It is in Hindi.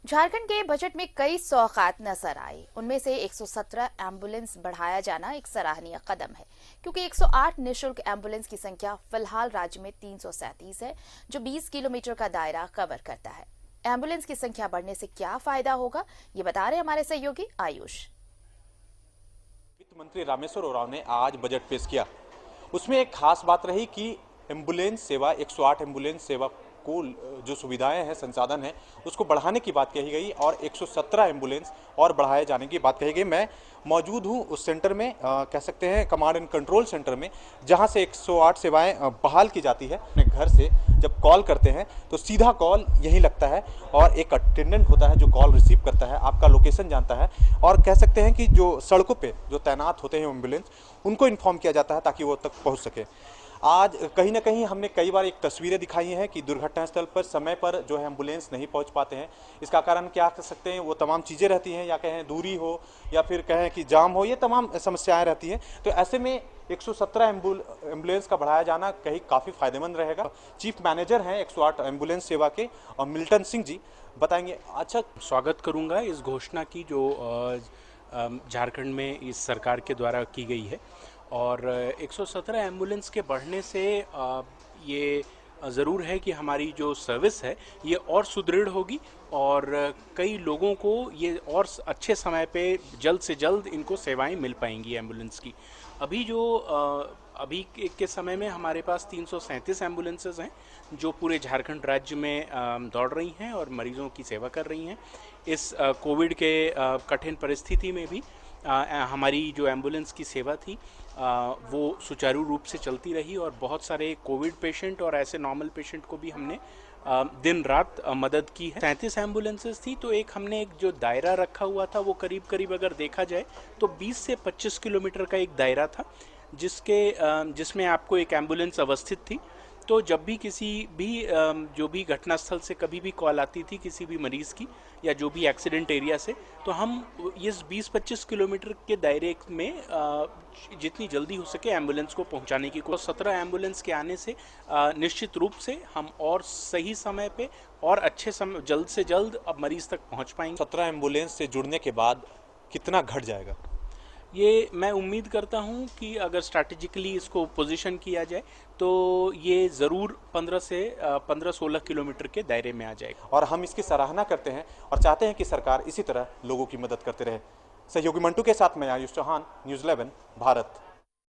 झारखंड के बजट में कई सौगात नजर आई। उनमें से 117 एम्बुलेंस बढ़ाया जाना एक सराहनीय कदम है, क्योंकि 108 निःशुल्क एम्बुलेंस की संख्या फिलहाल राज्य में 337 है, जो 20 किलोमीटर का दायरा कवर करता है। एम्बुलेंस की संख्या बढ़ने से क्या फायदा होगा, ये बता रहे हमारे सहयोगी आयुष। वित्त मंत्री रामेश्वर उरांव ने आज बजट पेश किया। उसमें एक खास बात रही कि एम्बुलेंस सेवा 108 एम्बुलेंस सेवा को जो सुविधाएं हैं, संसाधन हैं, उसको बढ़ाने की बात कही गई और 117 एम्बुलेंस और बढ़ाए जाने की बात कही गई। मैं मौजूद हूं उस सेंटर में, कह सकते हैं कमांड एंड कंट्रोल सेंटर में, जहां से 108 सेवाएं बहाल की जाती है। अपने घर से जब कॉल करते हैं तो सीधा कॉल यहीं लगता है और एक अटेंडेंट होता है जो कॉल रिसीव करता है, आपका लोकेशन जानता है और कह सकते हैं कि जो सड़कों पे जो तैनात होते हैं एम्बुलेंस, उनको इन्फॉर्म किया जाता है ताकि वो तक पहुंच सके। आज कहीं ना कहीं हमने कई बार एक तस्वीरें दिखाई हैं कि दुर्घटना स्थल पर समय पर जो है एम्बुलेंस नहीं पहुंच पाते हैं। इसका कारण क्या कर सकते हैं, वो तमाम चीज़ें रहती हैं, या कहें दूरी हो या फिर कहें कि जाम हो, ये तमाम समस्याएं रहती हैं। तो ऐसे में 117 एम्बुलेंस का बढ़ाया जाना कहीं काफ़ी फायदेमंद रहेगा। चीफ मैनेजर हैं 108 एम्बुलेंस सेवा के, और मिल्टन सिंह जी बताएंगे। अच्छा, स्वागत करूंगा इस घोषणा की जो झारखंड में इस सरकार के द्वारा की गई है। और 117 एम्बुलेंस के बढ़ने से ये ज़रूर है कि हमारी जो सर्विस है ये और सुदृढ़ होगी और कई लोगों को ये और अच्छे समय पे जल्द से जल्द इनको सेवाएं मिल पाएंगी एम्बुलेंस की। अभी के समय में हमारे पास 337 एम्बुलेंसेज हैं जो पूरे झारखंड राज्य में दौड़ रही हैं और मरीजों की सेवा कर रही हैं। इस कोविड के कठिन परिस्थिति में भी हमारी जो एम्बुलेंस की सेवा थी वो सुचारू रूप से चलती रही और बहुत सारे कोविड पेशेंट और ऐसे नॉर्मल पेशेंट को भी हमने दिन रात मदद की है। 37 एम्बुलेंसेस थी तो हमने एक जो दायरा रखा हुआ था वो करीब करीब अगर देखा जाए तो 20 से 25 किलोमीटर का एक दायरा था, जिसमें आपको एक एम्बुलेंस अवस्थित थी। तो जब भी किसी भी जो भी घटनास्थल से कभी भी कॉल आती थी किसी भी मरीज़ की या जो भी एक्सीडेंट एरिया से, तो हम इस 20-25 किलोमीटर के दायरे में जितनी जल्दी हो सके एम्बुलेंस को पहुंचाने की कोशिश। 17 एम्बुलेंस के आने से निश्चित रूप से हम और सही समय पे और अच्छे समय जल्द से जल्द अब मरीज़ तक पहुंच पाएंगे। 17 एम्बुलेंस से जुड़ने के बाद कितना घट जाएगा? ये मैं उम्मीद करता हूँ कि अगर स्ट्रैटेजिकली इसको पोजीशन किया जाए तो ये ज़रूर 15-16 किलोमीटर के दायरे में आ जाएगा। और हम इसकी सराहना करते हैं और चाहते हैं कि सरकार इसी तरह लोगों की मदद करते रहे। सहयोगी मंटू के साथ मैं आयुष चौहान, न्यूज़ 11 भारत।